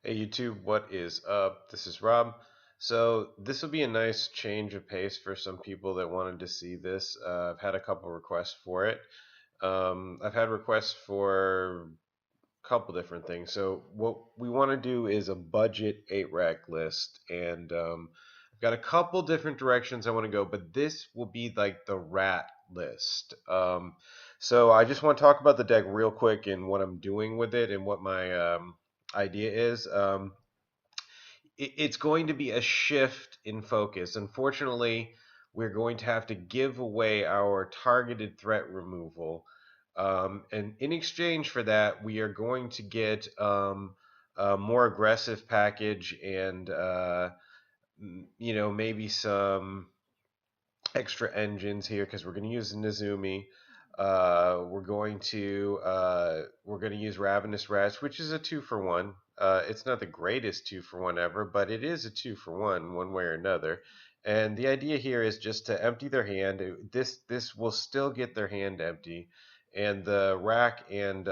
Hey YouTube, what is up? This is Rob. So this will be a nice change of pace for some people that wanted to see this. I've had a couple requests for it. I've had requests for a couple different things. So what we want to do is a budget 8-rack list, and I've got a couple different directions I want to go, but this will be like the rat list. So I just want to talk about the deck real quick and what I'm doing with it and what my idea is. It's going to be a shift in focus. Unfortunately, we're going to have to give away our targeted threat removal. And in exchange for that, we are going to get a more aggressive package and, maybe some extra engines here because we're going to use Nezumi. We're going to use Ravenous Rats, which is a 2-for-1. It's not the greatest 2-for-1 ever, but it is a 2-for-1 one way or another. And the idea here is just to empty their hand. This will still get their hand empty, and the rack and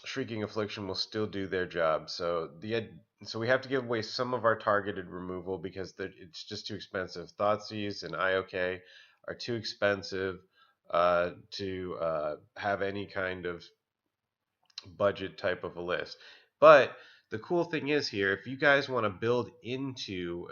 Shrieking Affliction will still do their job. So we have to give away some of our targeted removal because it's just too expensive. Thoughtseize and IOK are too expensive to have any kind of budget type of a list. But the cool thing is here, if you guys want to build into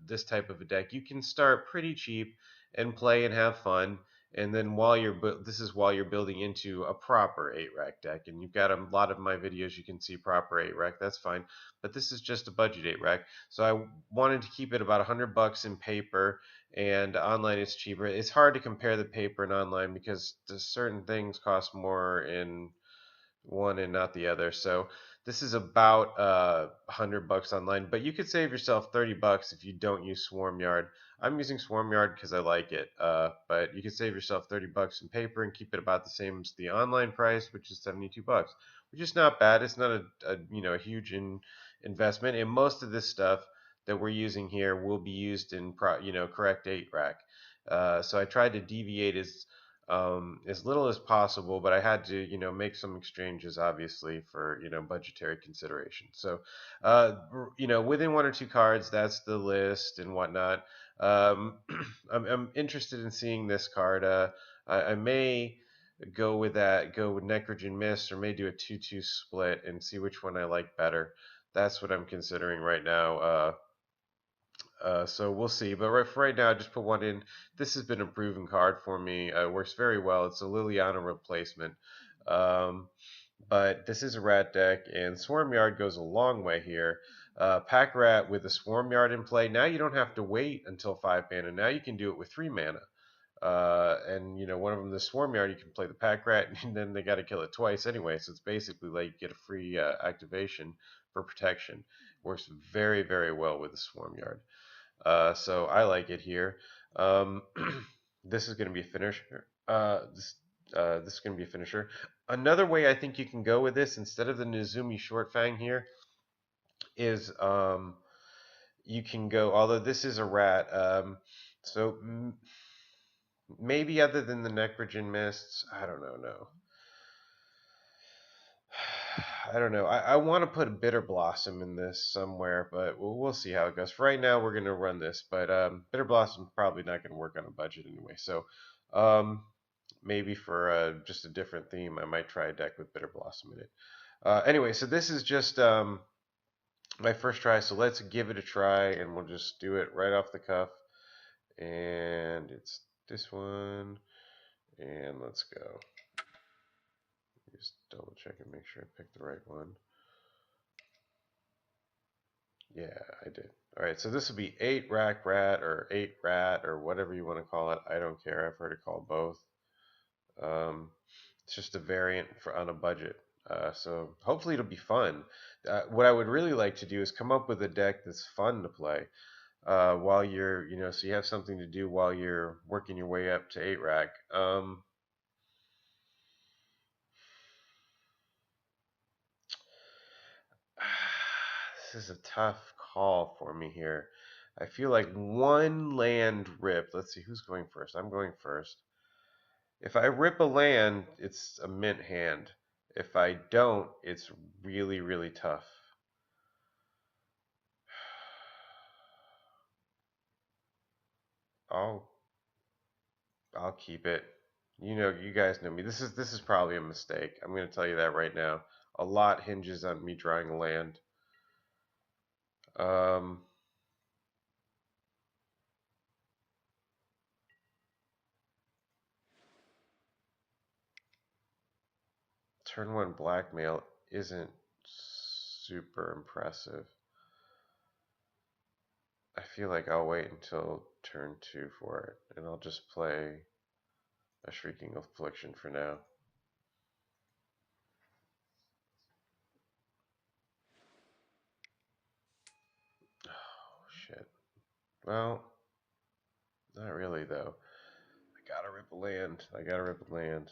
this type of a deck, you can start pretty cheap and play and have fun. And then while you're building into a proper 8-rack deck, and you've got a lot of my videos, you can see proper 8-rack. That's fine, but this is just a budget 8-rack. So I wanted to keep it about $100 in paper, and online is cheaper. It's hard to compare the paper and online because certain things cost more in one and not the other. So this is about $100 online, but you could save yourself $30 if you don't use Swarmyard. I'm using Swarmyard because I like it, but you can save yourself $30 in paper and keep it about the same as the online price, which is $72, which is not bad. It's not a huge investment, and most of this stuff that we're using here will be used in correct 8-rack. So I tried to deviate as little as possible, but I had to, make some exchanges, obviously, for, budgetary consideration. So, within one or two cards, that's the list and whatnot. I'm interested in seeing this card. I may go with Necrogen Mists, or may do a 2-2 split and see which one I like better. That's what I'm considering right now. So we'll see. But right now, I just put one in. This has been a proven card for me. It works very well. It's a Liliana replacement. Um, but this is a rat deck, and Swarmyard goes a long way here. Pack Rat with a Swarmyard in play. Now you don't have to wait until 5 mana. Now you can do it with 3 mana. And one of them, the Swarmyard, you can play the Pack Rat, and then they got to kill it twice anyway. So it's basically like you get a free activation for protection. Works very, very well with the Swarmyard. So I like it here. Um, this is going to be a finisher. This is going to be a finisher. Another way I think you can go with this, instead of the Nezumi Shortfang here, is you can go, although this is a rat, so maybe other than the Necrogen Mists, I don't know, no. I don't know. I want to put a Bitter Blossom in this somewhere, but we'll see how it goes. For right now, we're going to run this, but Bitter Blossom probably not going to work on a budget anyway. So maybe for just a different theme, I might try a deck with Bitter Blossom in it. Anyway, so this is just my first try, so let's give it a try, and we'll just do it right off the cuff. And it's this one, and let's go. Just double check and make sure I picked the right one. Yeah, I did. All right, so this will be 8-rack rat or 8-rat or whatever you want to call it. I don't care. I've heard it called both. It's just a variant on a budget. So hopefully it'll be fun. What I would really like to do is come up with a deck that's fun to play while you're, so you have something to do while you're working your way up to 8-rack. This is a tough call for me here. I feel like one land rip. Let's see who's going first. I'm going first. If I rip a land, it's a mint hand. If I don't, it's really, really tough. I'll keep it. You know, you guys know me. This is probably a mistake. I'm going to tell you that right now. A lot hinges on me drawing a land. Turn 1 Blackmail isn't super impressive. I feel like I'll wait until turn 2 for it, and I'll just play a Shrieking Affliction for now. Oh, shit. Well, not really, though. I gotta rip a land. I gotta rip a land.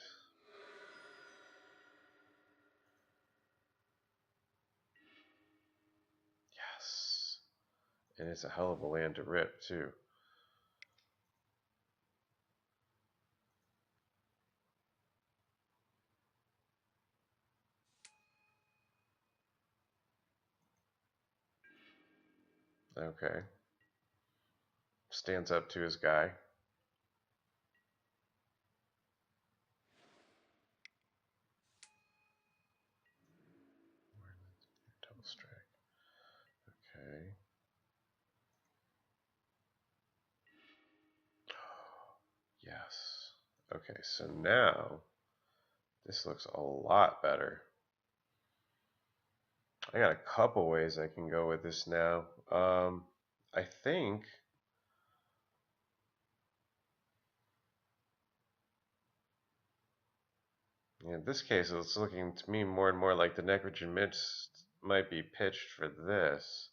Yes. And it's a hell of a land to rip, too. Okay. Stands up to his guy. Double strike. Okay. Yes. Okay, so now this looks a lot better. I got a couple ways I can go with this now. I think in this case it's looking to me more and more like the Necrogen Mists might be pitched for this.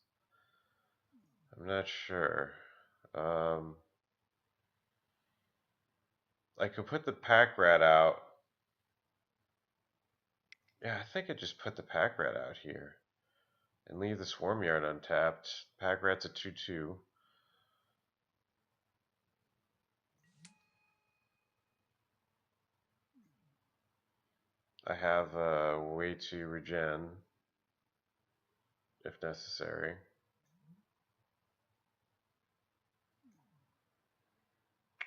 I'm not sure. I could put the pack rat out. Yeah, I think I just put the pack rat out here and leave the Swarmyard untapped. Pack rat's a 2/2. I have a way to regen if necessary.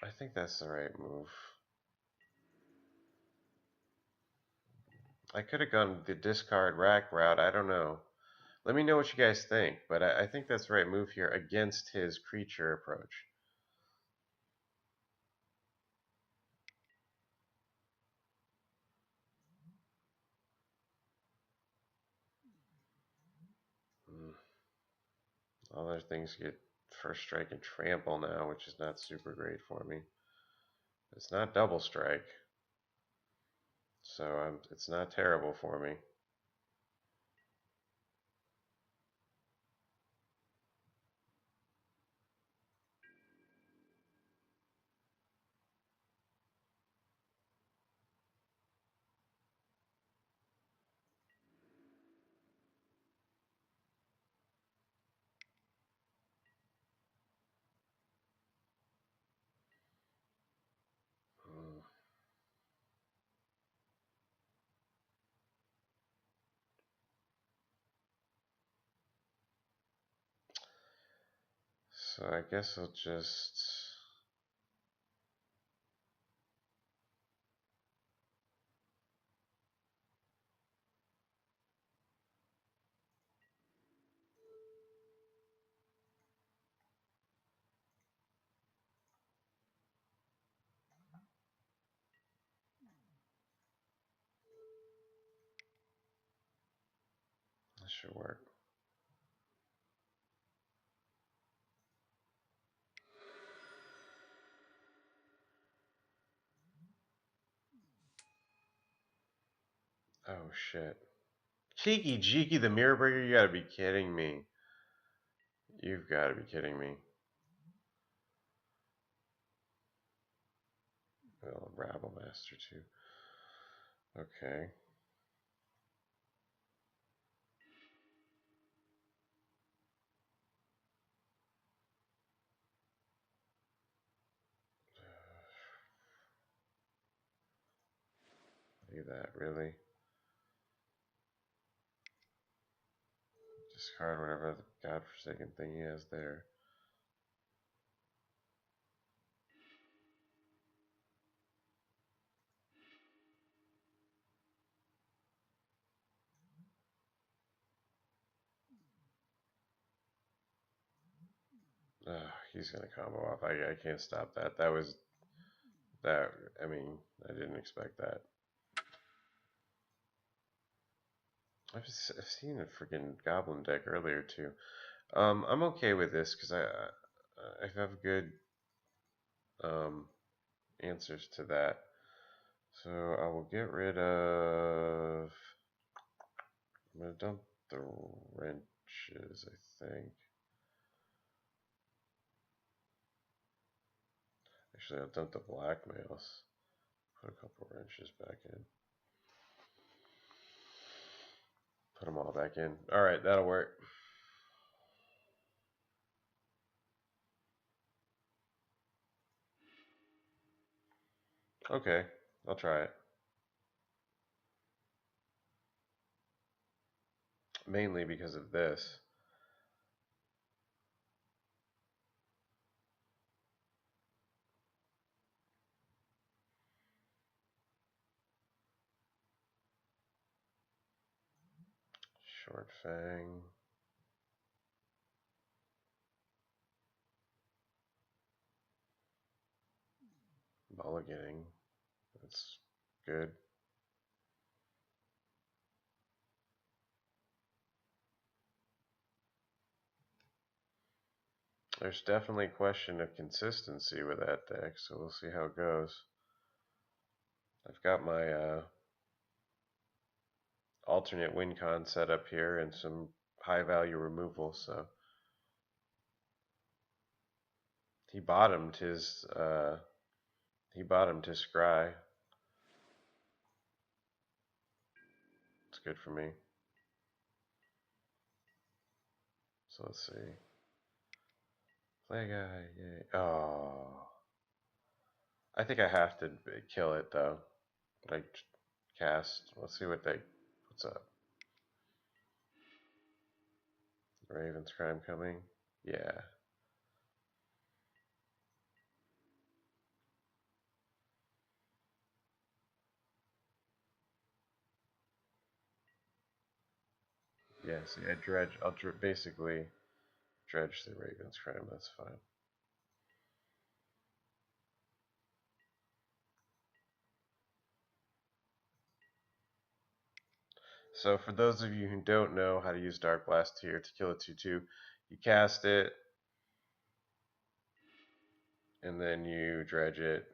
I think that's the right move. I could have gone the discard rack route. I don't know. Let me know what you guys think, but I think that's the right move here against his creature approach. Other things get first strike and trample now, which is not super great for me. It's not double strike, so it's not terrible for me. So I guess I'll just... That should work. Oh shit. Cheeky Jeeky the Mirror Breaker, you gotta be kidding me. You've gotta be kidding me. Well, Rabble Master too. Okay. Look at that, really? Discard whatever the godforsaken thing he has there. He's gonna combo off. I can't stop that. I mean, I didn't expect that. I've seen a freaking Goblin deck earlier too. I'm okay with this because I have good answers to that. So I will get rid of. I'm gonna dump the wrenches, I think. Actually, I'll dump the blackmails. Put a couple wrenches back in. Put them all back in. Alright, that'll work. Okay, I'll try it. Mainly because of this. Shortfang. Mulliganing. That's good. There's definitely a question of consistency with that deck, so we'll see how it goes. I've got my alternate win con set up here and some high value removal, so he bottomed his scry. It's good for me. So let's see. Play guy, yay. Oh. I think I have to kill it though. Like cast. Let's see what's up. Raven's crime coming. Yeah. Yeah, see, I'll basically dredge the Raven's crime, that's fine. So for those of you who don't know how to use Darkblast here to kill a 2/2, you cast it, and then you dredge it.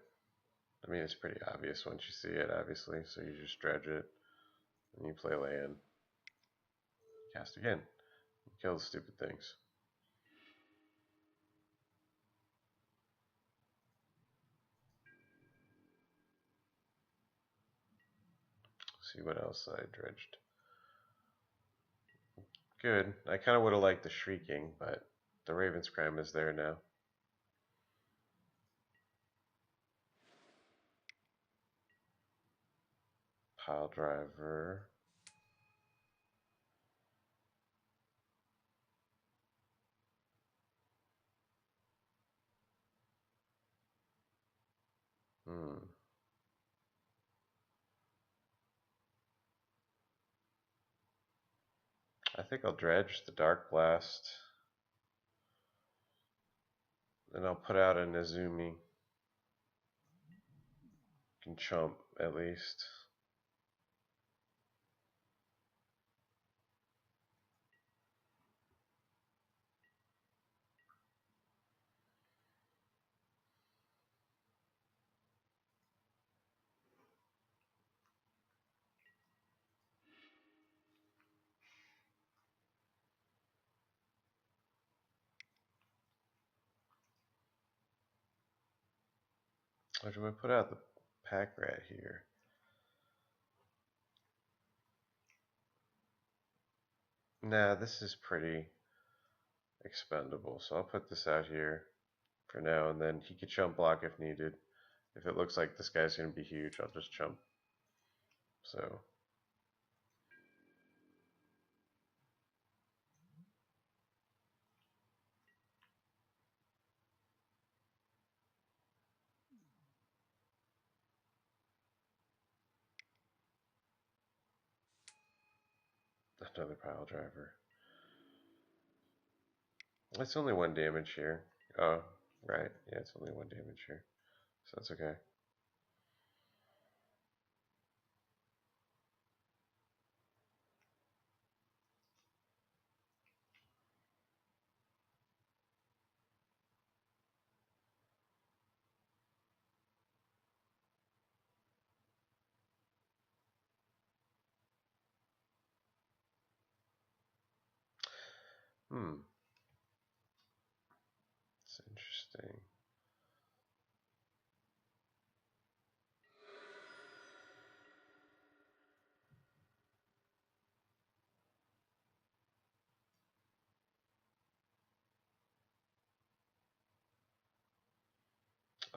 I mean, it's pretty obvious once you see it, obviously, so you just dredge it, and you play land. Cast again. Kill the stupid things. See what else I dredged. Good. I kind of would have liked the Shrieking, but the Raven's Crime is there now. Pile Driver. I think I'll dredge the Darkblast. Then I'll put out a Nezumi. Can chump at least. Or do I put out the Pack Rat here? Nah, this is pretty expendable, so I'll put this out here for now, and then he could chump block if needed. If it looks like this guy's going to be huge, I'll just chump. So Another pile driver. It's only 1 damage here. Oh, right. Yeah, it's only 1 damage here. So that's okay. Hmm. It's interesting.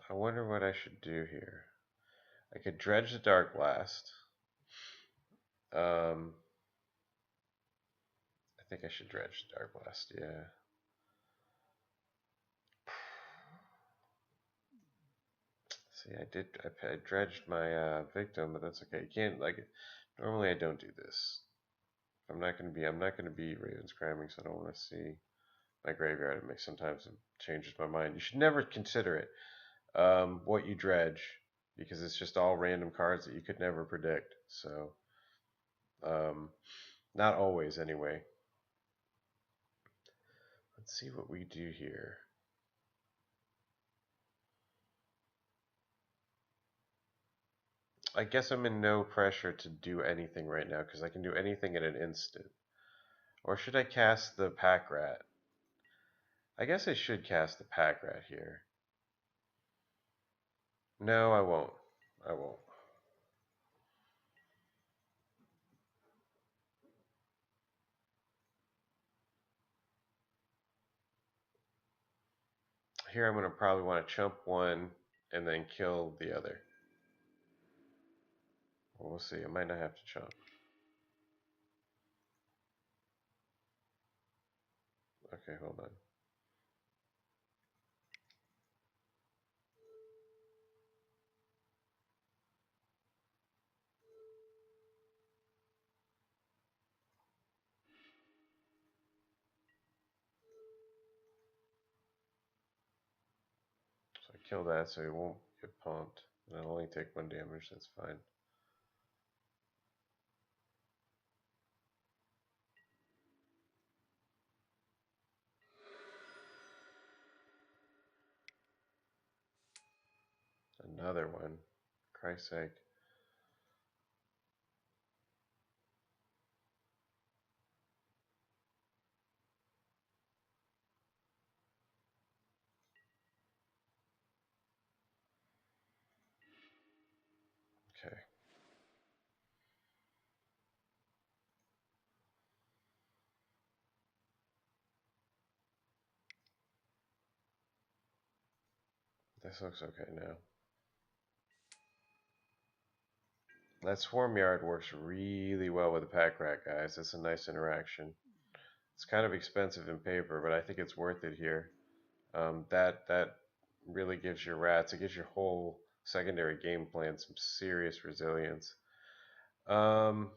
I wonder what I should do here. I could dredge the Darkblast. I think I should dredge the Darkblast, yeah. See, I dredged my victim, but that's okay. You can't, like, normally I don't do this. I'm not going to be Raven's cramming, so I don't want to see my graveyard. Sometimes it changes my mind. You should never consider it, what you dredge, because it's just all random cards that you could never predict. So, um, not always anyway. Let's see what we do here. I guess I'm in no pressure to do anything right now because I can do anything in an instant. Or should I cast the Pack Rat? I guess I should cast the Pack Rat here. No, I won't. I won't. Here I'm going to probably want to chump one and then kill the other. Well, we'll see. I might not have to chump. Okay, hold on. So I kill that so he won't get pumped. And I'll only take 1 damage, that's fine. Another one. Christ's sake. Okay. This looks okay now. That Swarmyard works really well with the Pack Rat, guys. That's a nice interaction. It's kind of expensive in paper, but I think it's worth it here. That really gives your rats, it gives your whole secondary game plan some serious resilience. Um,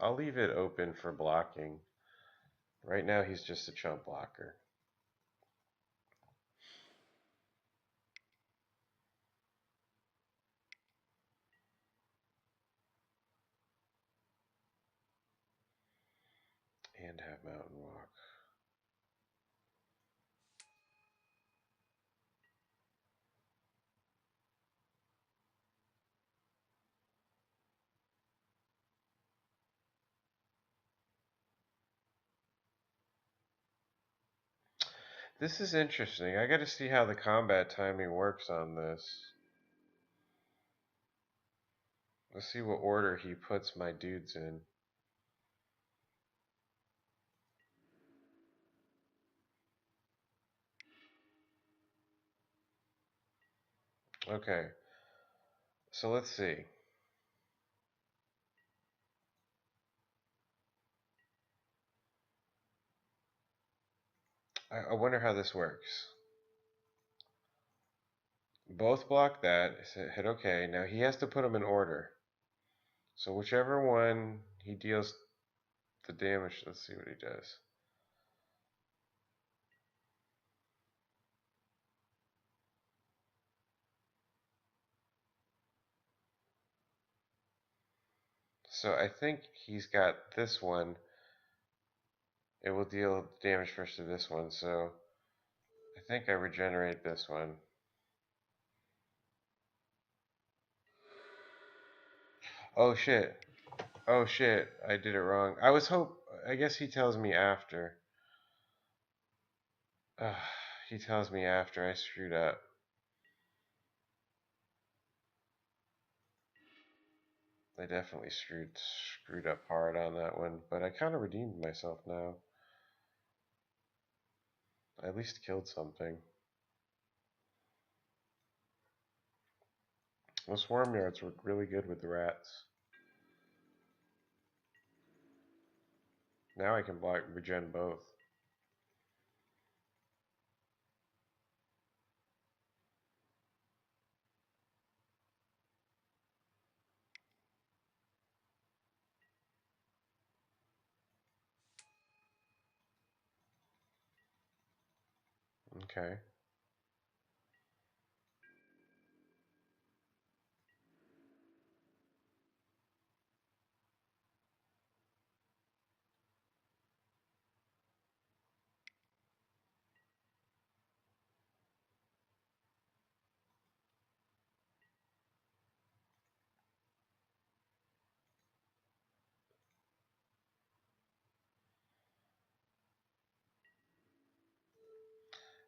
I'll leave it open for blocking. Right now he's just a chump blocker. And have Mountain Walk. This is interesting. I gotta see how the combat timing works on this. Let's see what order he puts my dudes in. Okay. So let's see. I wonder how this works. Both block that. Hit OK. Now he has to put them in order. So whichever one he deals the damage. Let's see what he does. So I think he's got this one. It will deal damage first to this one, so I think I regenerate this one. Oh shit. Oh shit, I did it wrong. I guess he tells me after. He tells me after I screwed up. I definitely screwed up hard on that one, but I kind of redeemed myself now. I at least killed something. Those Swarmyards work really good with the rats. Now I can block regen both. Okay.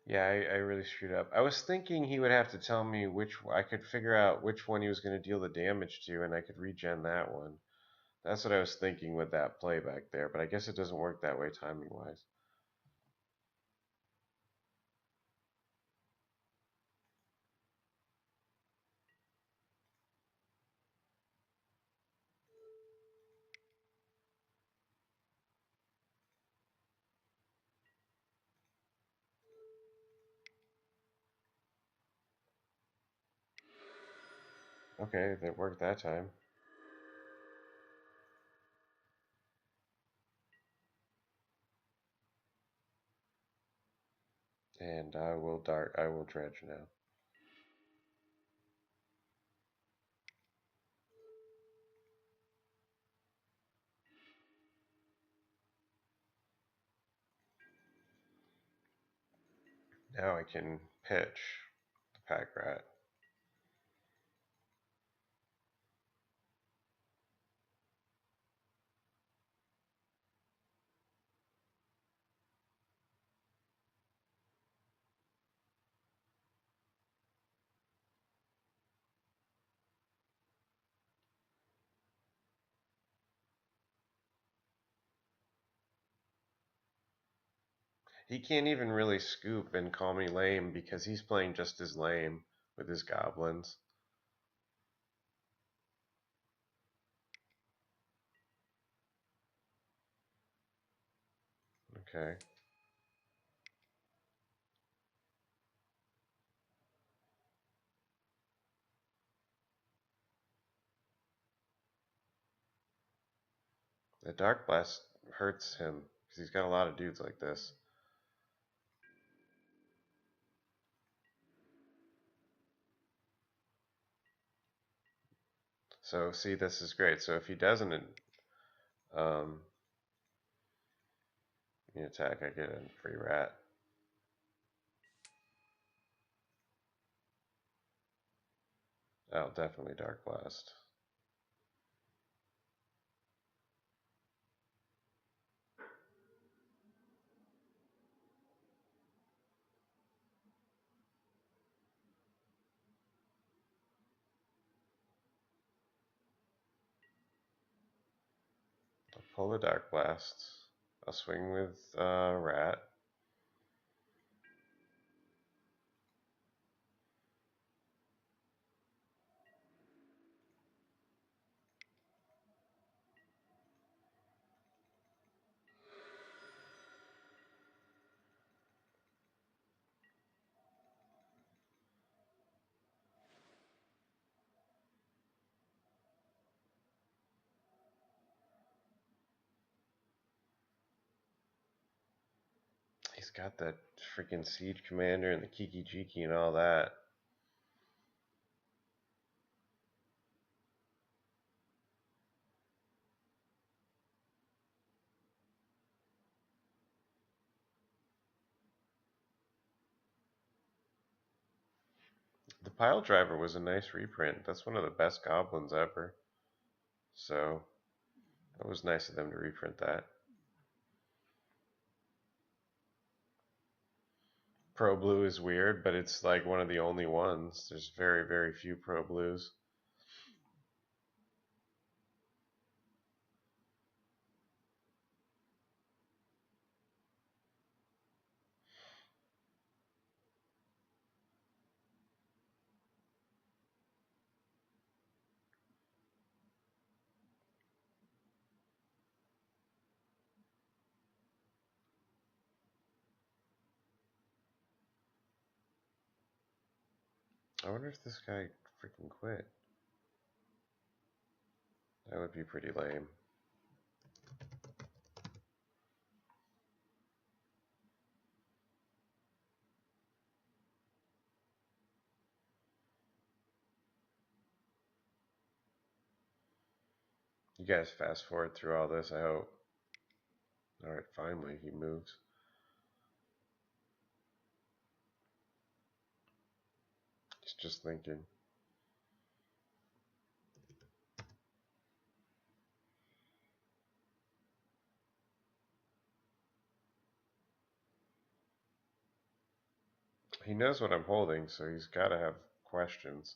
Yeah, I really screwed up. I was thinking he would have to tell me I could figure out which one he was going to deal the damage to, and I could regen that one. That's what I was thinking with that play back there, but I guess it doesn't work that way timing-wise. Okay, that worked that time. And I will dredge now. Now I can pitch the pack rat. He can't even really scoop and call me lame because he's playing just as lame with his goblins. Okay. The Darkblast hurts him because he's got a lot of dudes like this. So see, this is great. So if he doesn't um, attack, I get a free rat. Oh, definitely Darkblast. I'll pull the Darkblast. I'll swing with rat. he's got that freaking Siege Commander and the Kiki Jiki and all that. The Pile Driver was a nice reprint. That's one of the best goblins ever. So, that was nice of them to reprint that. Pro Blue is weird, but it's like one of the only ones. There's very, very few Pro Blues. I wonder if this guy freaking quit. That would be pretty lame. You guys fast forward through all this, I hope. Alright, finally he moves. He's just thinking. He knows what I'm holding, so he's got to have questions.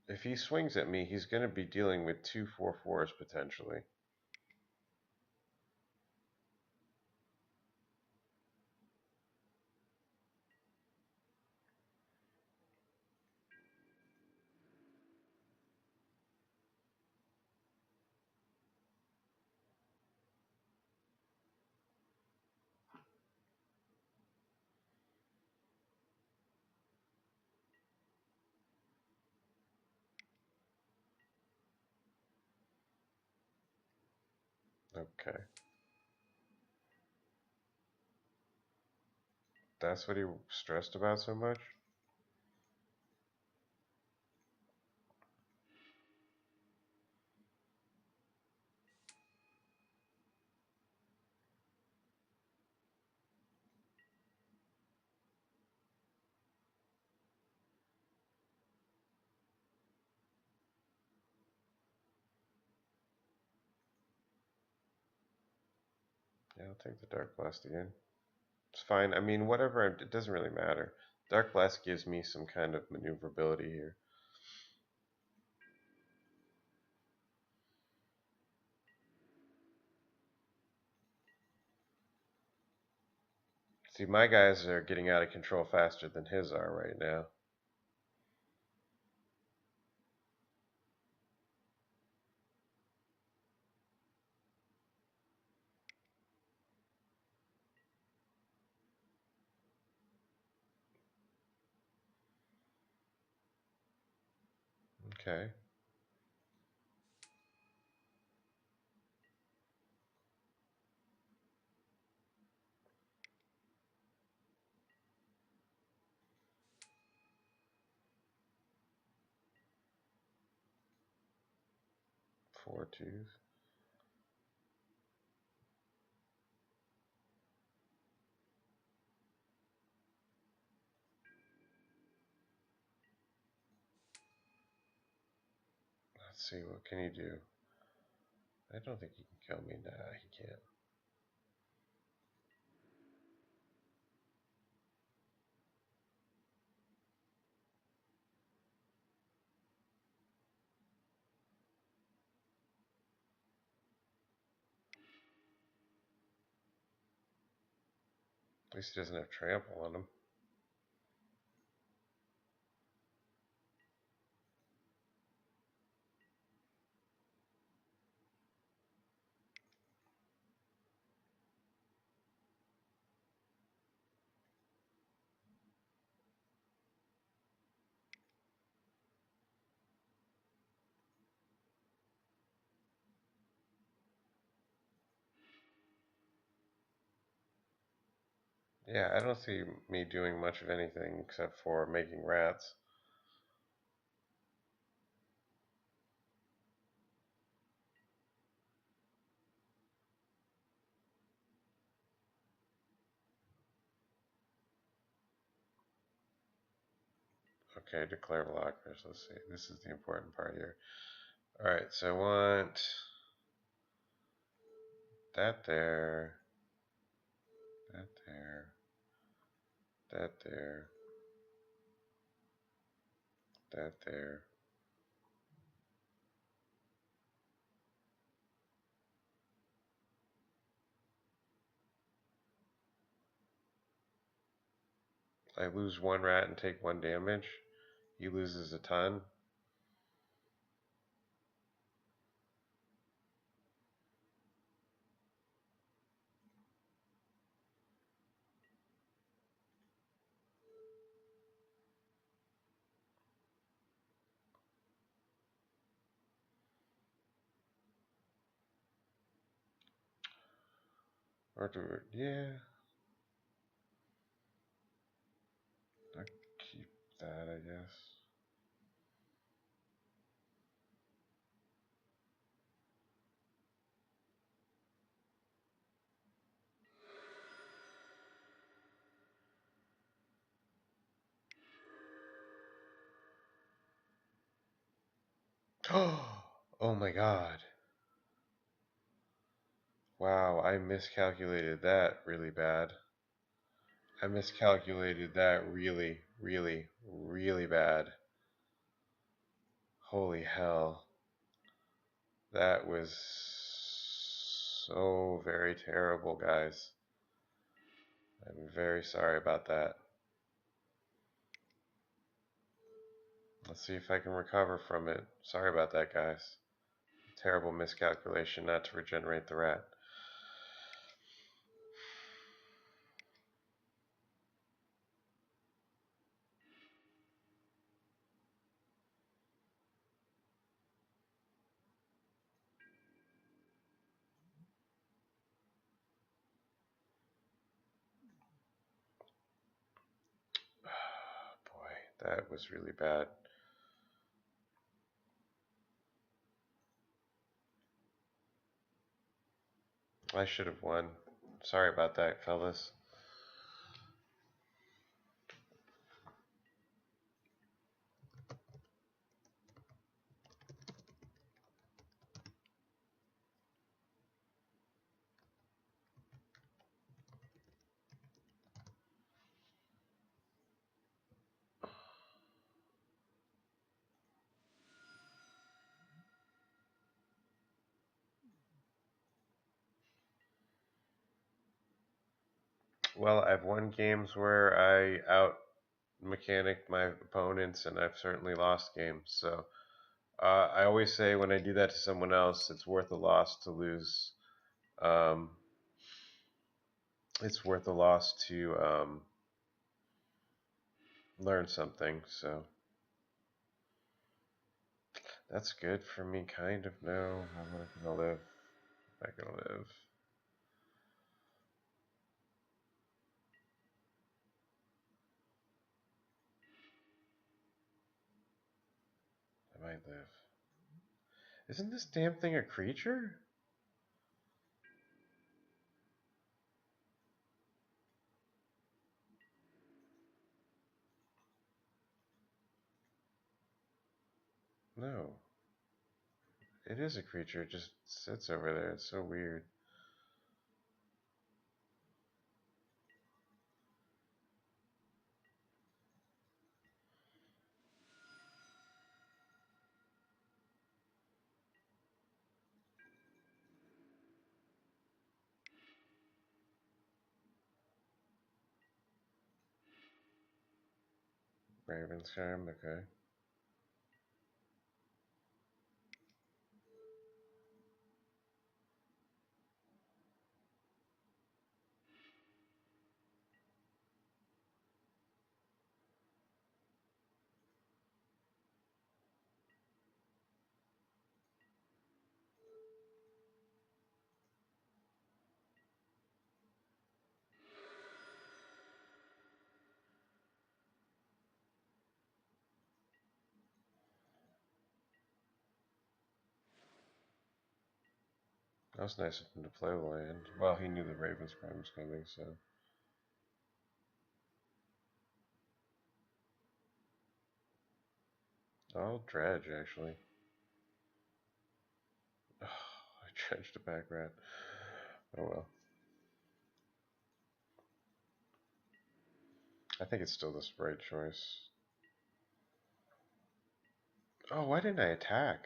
If he swings at me, he's going to be dealing with 2 4/4s potentially. Okay. That's what he stressed about so much? Yeah, I'll take the Darkblast again. It's fine. I mean, whatever, it doesn't really matter. Darkblast gives me some kind of maneuverability here. See, my guys are getting out of control faster than his are right now. Okay. Four twos. Let's see, what can he do? I don't think he can kill me. Nah, he can't. At least he doesn't have trample on him. Yeah, I don't see me doing much of anything except for making rats. Okay, declare blockers. Let's see. This is the important part here. Alright, so I want that there, that there, that there, that there. I lose one rat and take 1 damage. He loses a ton. Or do it, yeah. I keep that, I guess. Oh my god. Wow, I miscalculated that really bad. I miscalculated that really, really, really bad. Holy hell. That was so very terrible, guys. I'm very sorry about that. Let's see if I can recover from it. Sorry about that, guys. Terrible miscalculation not to regenerate the rat. Boy, that was really bad. I should have won. Sorry about that, fellas. Well, I've won games where I out mechanicked my opponents, and I've certainly lost games. So I always say when I do that to someone else, it's worth a loss to lose. Um, it's worth a loss to learn something. So that's good for me, kind of. No, I'm not gonna live. I'm not gonna live. I might live. Isn't this damn thing a creature? No. It is a creature. It just sits over there. It's so weird. Raven's Charm, okay. That was nice of him to play land. Well, he knew the Raven's Crime was coming, so. I'll dredge, actually. Oh, I dredged a back rat. Oh well. I think it's still the right choice. Oh, why didn't I attack?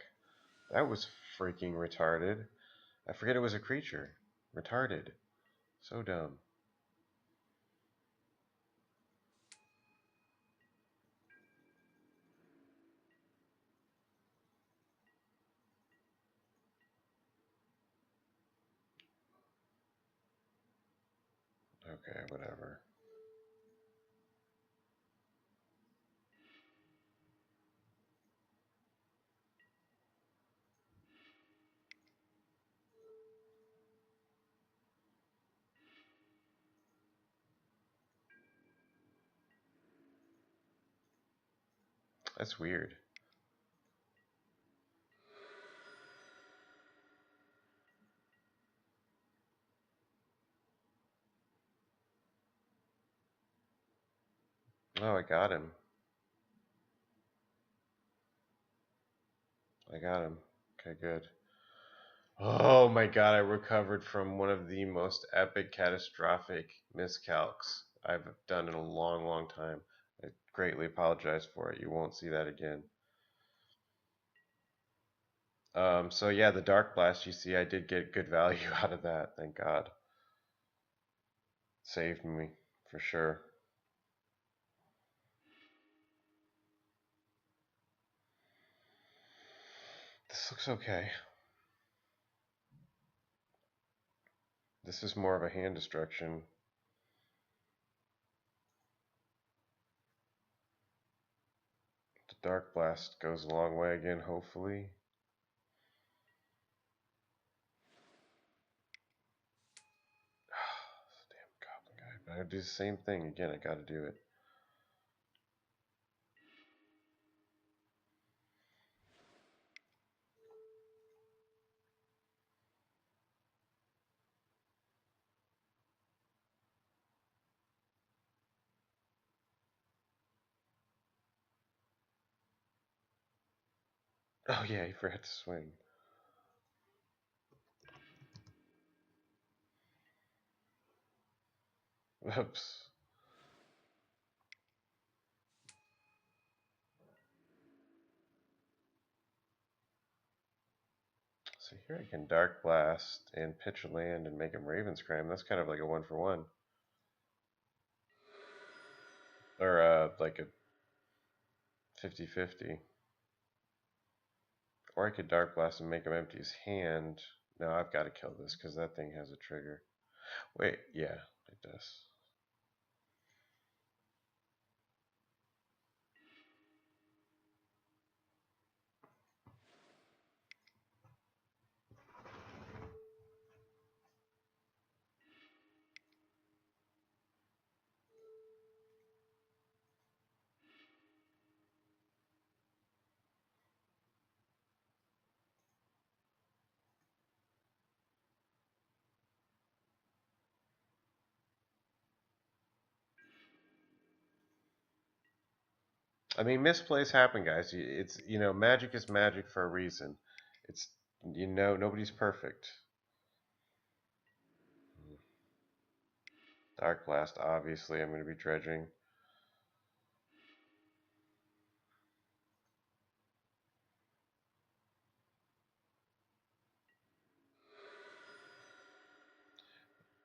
That was freaking retarded. I forget it was a creature. Retarded. So dumb. Okay, whatever. That's weird. Oh, I got him. I got him. Okay, good. Oh my god, I recovered from one of the most epic, catastrophic miscalcs I've done in a long, long time. I greatly apologize for it. You won't see that again. So yeah, the Darkblast, you see, I did get good value out of that, thank God. Saved me, for sure. This looks okay. This is more of a hand destruction. The Darkblast goes a long way again, hopefully. Damn Goblin guy. But I gotta do the same thing again, I gotta do it. Oh yeah, he forgot to swing. Oops. So here I can Dark Blast and pitch a land and make him Raven's Crime. That's kind of like a 1-for-1. Or like a 50-50. Or I could Dark Blast and make him empty his hand. No, I've got to kill this because that thing has a trigger. Wait, yeah, it does. I mean, misplays happen, guys. It's, magic is magic for a reason. It's, nobody's perfect. Dark Blast, obviously, I'm going to be dredging.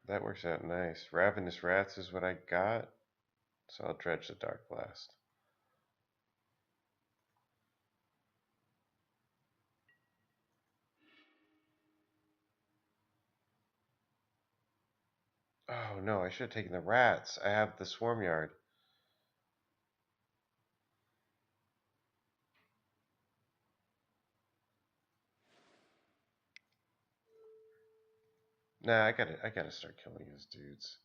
That works out nice. Ravenous Rats is what I got, so I'll dredge the Dark Blast. Oh no, I should have taken the rats. I have the Swarmyard. Nah, I gotta start killing his dudes.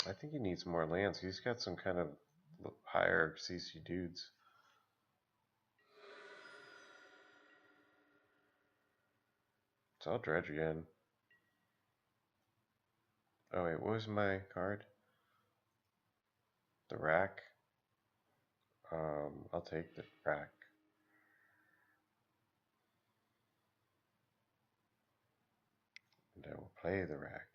I think he needs more lands. He's got some kind of higher CC dudes. So I'll dredge again. Oh wait, what was my card? The rack. I'll take the rack. And I will play the rack.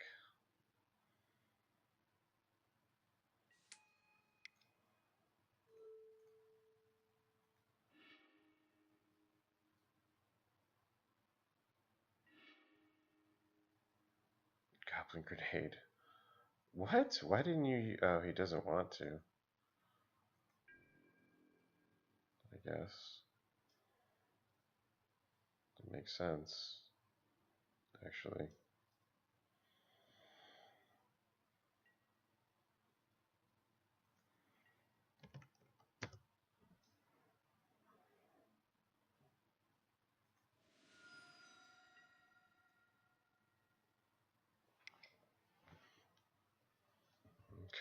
Goblin grenade. What? Why didn't you? Oh, he doesn't want to. I guess. It makes sense. Actually.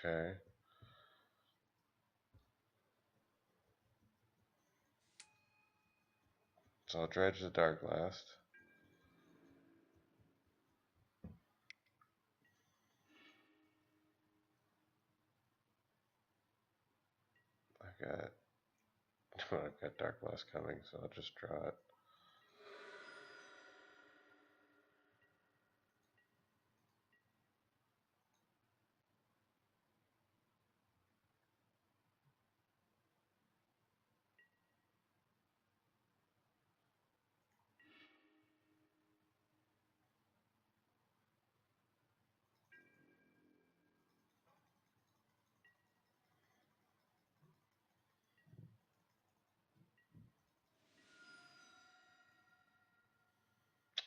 Okay. So I'll dredge the Darkblast. I've got I've got Darkblast coming, so I'll just draw it.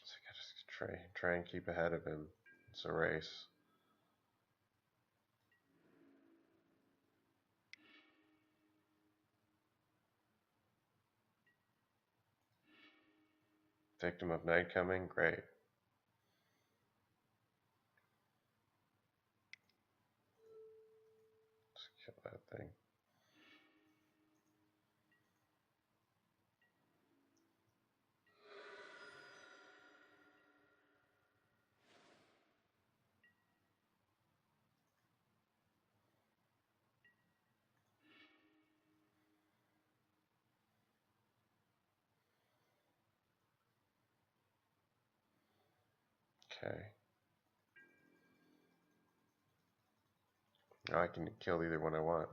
So I gotta try and keep ahead of him. It's a race. Victim of night coming, great. Let's kill that thing. Okay. Now I can kill either one I want.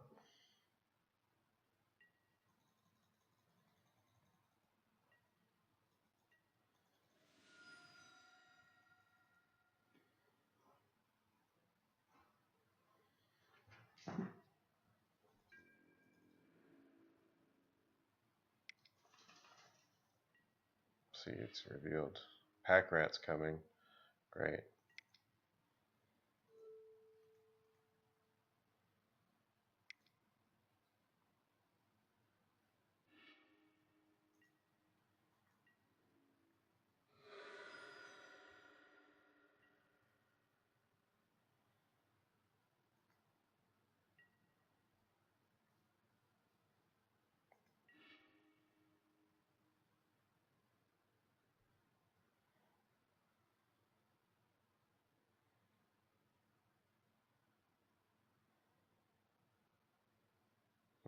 See, it's revealed. Pack rats coming. Great.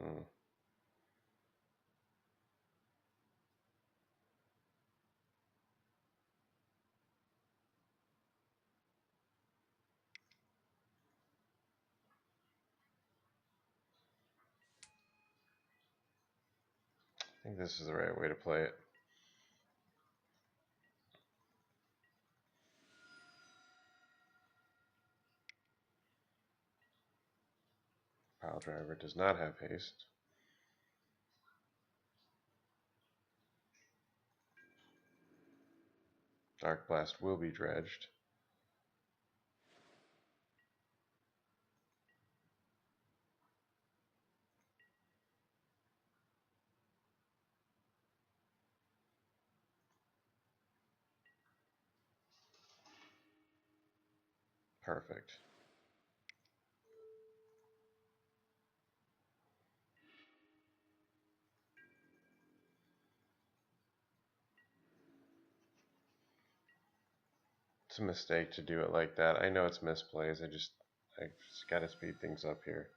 Hmm. I think this is the right way to play it. Pile driver does not have haste. Darkblast will be dredged. Perfect. It's a mistake to do it like that. I know it's misplays. I just got to speed things up here.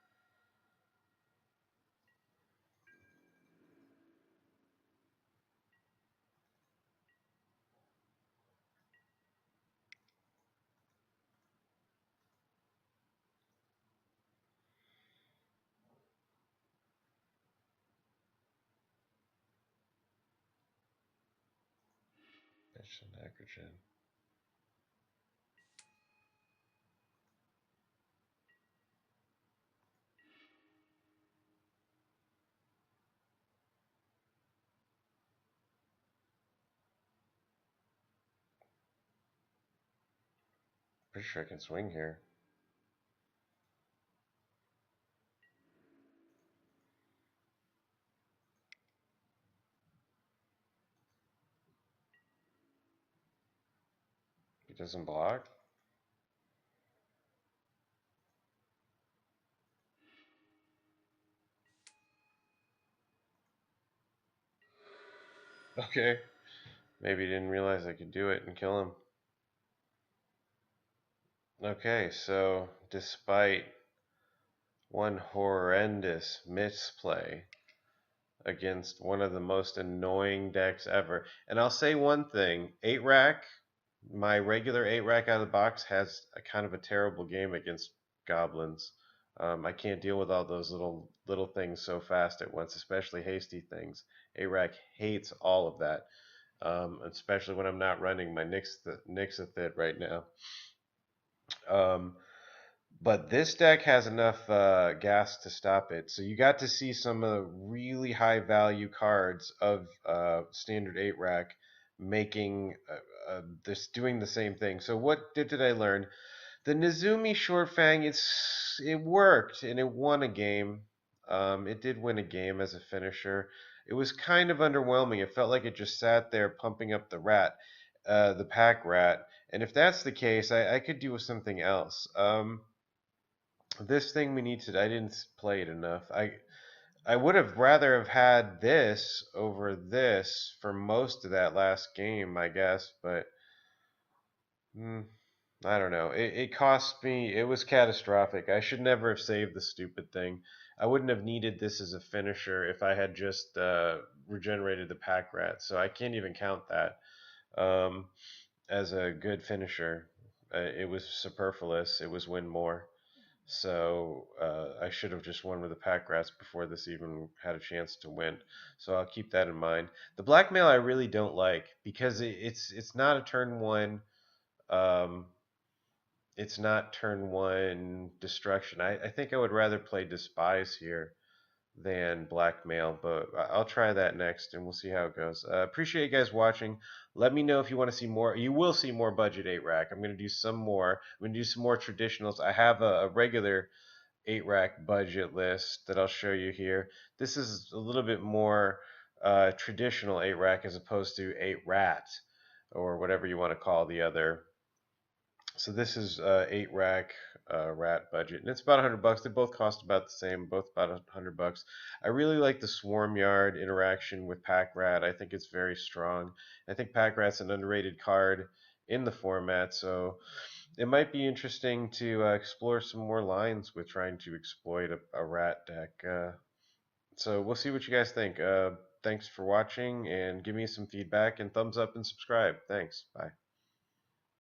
That's a Necrogen. Pretty sure I can swing here. He doesn't block. Okay. Maybe he didn't realize I could do it and kill him. Okay, so despite one horrendous misplay against one of the most annoying decks ever, and I'll say one thing, 8 rack, my regular 8 rack out of the box has a kind of a terrible game against goblins. I can't deal with all those little things so fast at once, especially hasty things. 8 rack hates all of that, especially when I'm not running my Nixithid right now. Um, but this deck has enough gas to stop it. So you got to see some of the really high value cards of standard 8 rack making this doing the same thing. So what did I learn? The Nezumi Shortfang, it worked and it won a game. It did win a game as a finisher. It was kind of underwhelming. It felt like it just sat there pumping up the pack rat. And if that's the case, I could do with something else. This thing we need to. I didn't play it enough. I would have rather have had this over this for most of that last game, I guess. But I don't know. It cost me. It was catastrophic. I should never have saved the stupid thing. I wouldn't have needed this as a finisher if I had just regenerated the pack rat. So I can't even count that as a good finisher. It was superfluous. It was win more. So I should have just won with the pack rats before this even had a chance to win. So I'll keep that in mind. The blackmail I really don't like because it's not a turn one. Um, it's not turn one destruction. I think I would rather play despise here than blackmail, but I'll try that next and we'll see how it goes. Appreciate you guys watching. Let me know if you want to see more. You will see more budget 8 rack. I'm going to do some more. I'm going to do some more traditionals. I have a regular 8 rack budget list that I'll show you here. This is a little bit more traditional 8 rack as opposed to 8 rat or whatever you want to call the other. So this is 8 rack rat budget, and it's about $100. They both cost about the same, both about $100. I really like the Swarmyard interaction with Pack Rat. I think it's very strong. I think Pack Rat's an underrated card in the format, so it might be interesting to explore some more lines with trying to exploit a rat deck. So we'll see what you guys think. Thanks for watching, and give me some feedback and thumbs up and subscribe. Thanks. Bye.